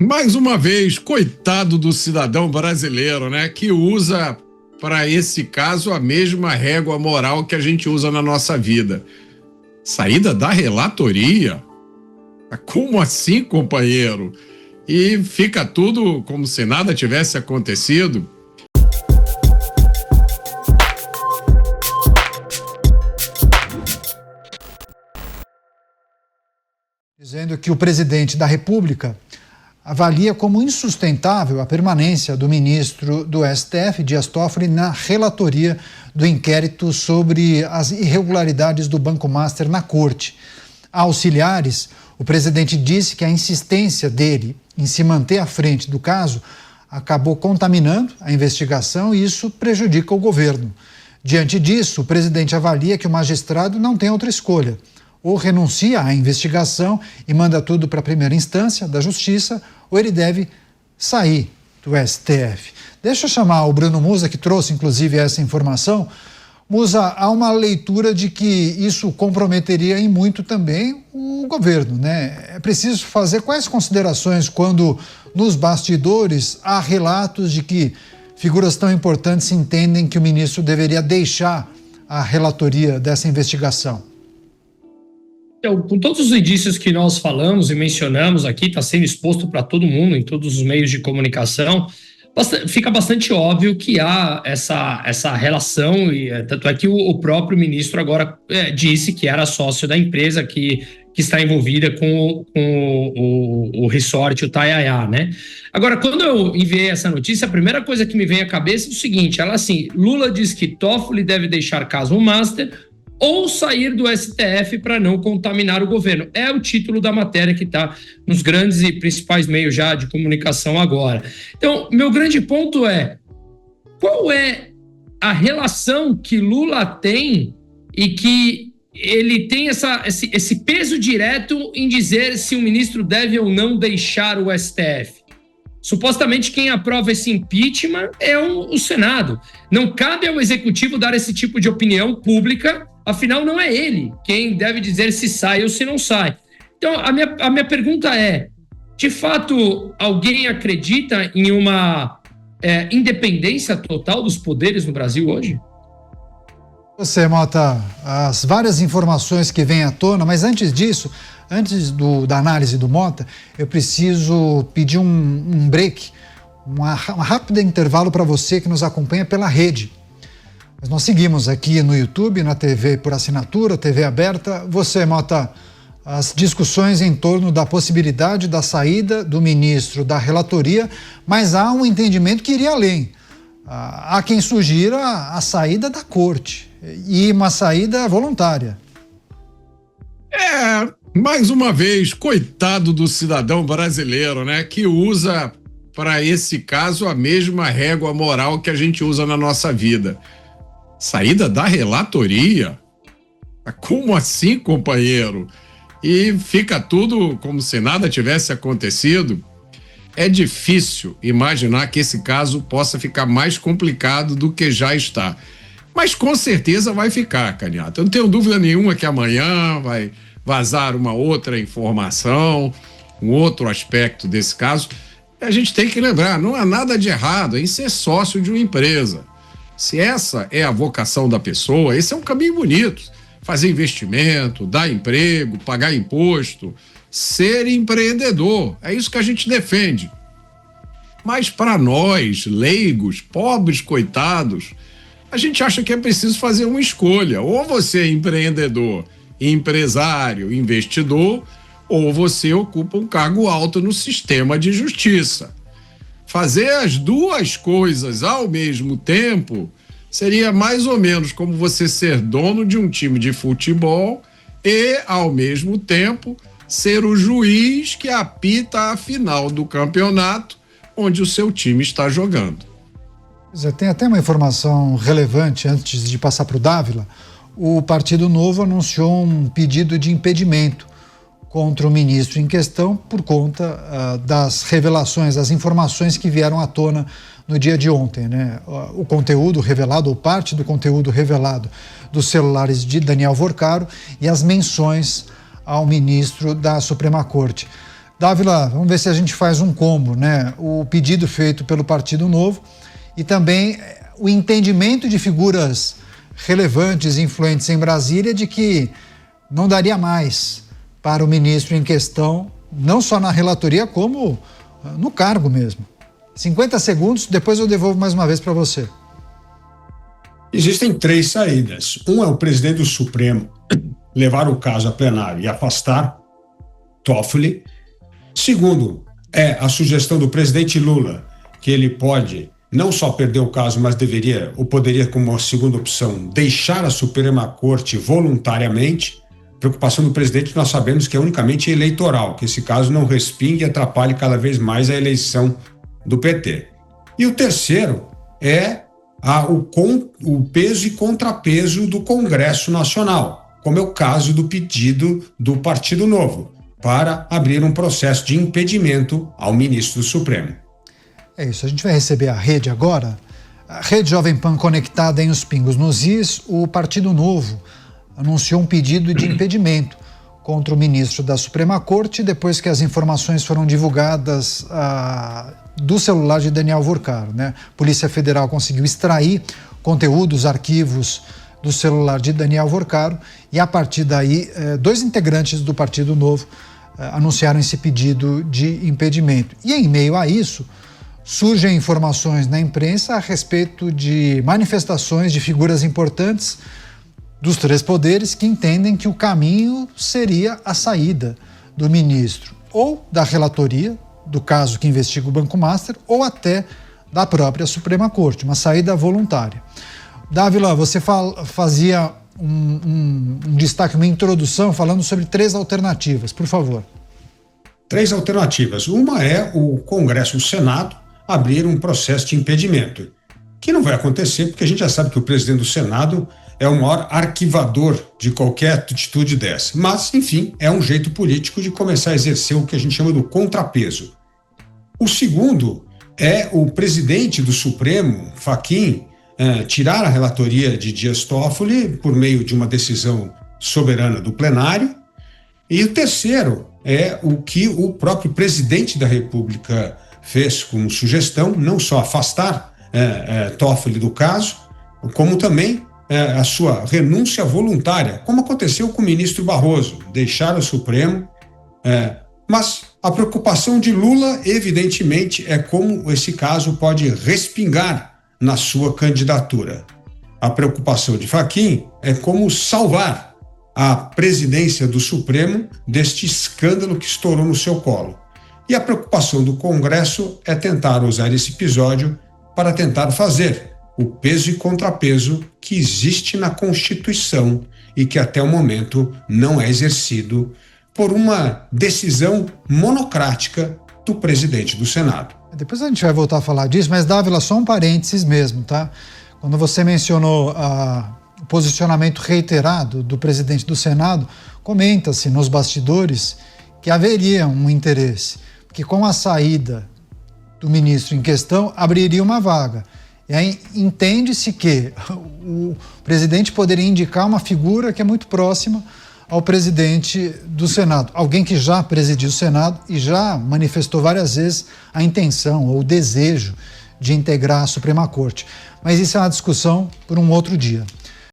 Mais uma vez, coitado do cidadão brasileiro, né? Que usa, para esse caso, a mesma régua moral que a gente usa na nossa vida. Saída da relatoria? Como assim, companheiro? E fica tudo como se nada tivesse acontecido? Dizendo que o presidente da República avalia como insustentável a permanência do ministro do STF, Dias Toffoli, na relatoria do inquérito sobre as irregularidades do Banco Master na Corte. A auxiliares, o presidente disse que a insistência dele em se manter à frente do caso acabou contaminando a investigação e isso prejudica o governo. Diante disso, o presidente avalia que o magistrado não tem outra escolha. Ou renuncia à investigação e manda tudo para a primeira instância da Justiça, ou ele deve sair do STF. Deixa eu chamar o Bruno Musa, que trouxe inclusive essa informação. Musa, há uma leitura de que isso comprometeria em muito também o governo, né? É preciso fazer quais considerações quando nos bastidores há relatos de que figuras tão importantes entendem que o ministro deveria deixar a relatoria dessa investigação? Então, com todos os indícios que nós falamos e mencionamos aqui, está sendo exposto para todo mundo em todos os meios de comunicação, fica bastante óbvio que há essa relação, e tanto é que o próprio ministro agora disse que era sócio da empresa que está envolvida com o resort, o Taiaiá, né? Agora, quando eu enviei essa notícia, a primeira coisa que me vem à cabeça é o seguinte, ela assim, Lula diz que Toffoli deve deixar caso Master ou sair do STF para não contaminar o governo. É o título da matéria que está nos grandes e principais meios já de comunicação agora. Então, meu grande ponto é, qual é a relação que Lula tem e que ele tem esse peso direto em dizer se o ministro deve ou não deixar o STF? Supostamente quem aprova esse impeachment é o Senado. Não cabe ao Executivo dar esse tipo de opinião pública. Afinal, não é ele quem deve dizer se sai ou se não sai. Então, a minha pergunta é, de fato, alguém acredita em uma independência total dos poderes no Brasil hoje? Você, Mota, as várias informações que vêm à tona, mas antes disso, antes da análise do Mota, eu preciso pedir um break, um rápido intervalo para você que nos acompanha pela rede. Mas nós seguimos aqui no YouTube, na TV por assinatura, TV aberta. Você, Mota, as discussões em torno da possibilidade da saída do ministro da relatoria, mas há um entendimento que iria além. Há quem sugira a saída da corte e uma saída voluntária. Mais uma vez, coitado do cidadão brasileiro, né? Que usa, para esse caso, a mesma régua moral que a gente usa na nossa vida. Saída da relatoria? Como assim, companheiro? E fica tudo como se nada tivesse acontecido? É difícil imaginar que esse caso possa ficar mais complicado do que já está. Mas com certeza vai ficar, Canhata. Eu não tenho dúvida nenhuma que amanhã vai vazar uma outra informação, um outro aspecto desse caso. A gente tem que lembrar, não há nada de errado em ser sócio de uma empresa. Se essa é a vocação da pessoa, esse é um caminho bonito. Fazer investimento, dar emprego, pagar imposto, ser empreendedor. É isso que a gente defende. Mas para nós, leigos, pobres coitados, a gente acha que é preciso fazer uma escolha. Ou você é empreendedor, empresário, investidor, ou você ocupa um cargo alto no sistema de justiça. Fazer as duas coisas ao mesmo tempo seria mais ou menos como você ser dono de um time de futebol e, ao mesmo tempo, ser o juiz que apita a final do campeonato onde o seu time está jogando. Tem até uma informação relevante antes de passar para o Dávila. O Partido Novo anunciou um pedido de impedimento contra o ministro em questão por conta das revelações, das informações que vieram à tona no dia de ontem, né? O conteúdo revelado, ou parte do conteúdo revelado dos celulares de Daniel Vorcaro e as menções ao ministro da Suprema Corte. Dávila, vamos ver se a gente faz um combo, né? O pedido feito pelo Partido Novo e também o entendimento de figuras relevantes e influentes em Brasília de que não daria mais para o ministro em questão, não só na relatoria, como no cargo mesmo. 50 segundos, depois eu devolvo mais uma vez para você. Existem 3 saídas. Um é o presidente do Supremo levar o caso a plenário e afastar Toffoli. Segundo, é a sugestão do presidente Lula, que ele pode não só perder o caso, mas deveria, ou poderia, como uma segunda opção, deixar a Suprema Corte voluntariamente. Preocupação do presidente, nós sabemos que é unicamente eleitoral, que esse caso não respingue e atrapalhe cada vez mais a eleição do PT. E o terceiro é o peso e contrapeso do Congresso Nacional, como é o caso do pedido do Partido Novo, para abrir um processo de impedimento ao ministro do Supremo. É isso, a gente vai receber a Rede agora. A Rede Jovem Pan conectada em Os Pingos nos Is. O Partido Novo anunciou um pedido de impedimento contra o ministro da Suprema Corte depois que as informações foram divulgadas do celular de Daniel Vorcaro, né? A Polícia Federal conseguiu extrair conteúdos, arquivos do celular de Daniel Vorcaro e a partir daí 2 integrantes do Partido Novo anunciaram esse pedido de impedimento. E em meio a isso, surgem informações na imprensa a respeito de manifestações de figuras importantes dos 3 poderes que entendem que o caminho seria a saída do ministro ou da relatoria do caso que investiga o Banco Master ou até da própria Suprema Corte, uma saída voluntária. Dávila, você fazia um destaque, uma introdução falando sobre 3 alternativas, por favor. 3 alternativas. Uma é o Congresso, o Senado, abrir um processo de impedimento, que não vai acontecer porque a gente já sabe que o presidente do Senado é o maior arquivador de qualquer atitude dessa. Mas, enfim, é um jeito político de começar a exercer o que a gente chama do contrapeso. O segundo é o presidente do Supremo, Fachin, tirar a relatoria de Dias Toffoli por meio de uma decisão soberana do plenário. E o terceiro é o que o próprio presidente da República fez como sugestão, não só afastar Toffoli do caso, como também a sua renúncia voluntária, como aconteceu com o ministro Barroso, deixar o Supremo. Mas a preocupação de Lula, evidentemente, é como esse caso pode respingar na sua candidatura. A preocupação de Fachin é como salvar a presidência do Supremo deste escândalo que estourou no seu colo. E a preocupação do Congresso é tentar usar esse episódio para tentar fazer o peso e contrapeso que existe na Constituição e que até o momento não é exercido por uma decisão monocrática do presidente do Senado. Depois a gente vai voltar a falar disso, mas Dávila, só um parênteses mesmo, tá? Quando você mencionou o posicionamento reiterado do presidente do Senado, comenta-se nos bastidores que haveria um interesse, que com a saída do ministro em questão abriria uma vaga. E aí entende-se que o presidente poderia indicar uma figura que é muito próxima ao presidente do Senado, alguém que já presidiu o Senado e já manifestou várias vezes a intenção ou o desejo de integrar a Suprema Corte. Mas isso é uma discussão por um outro dia.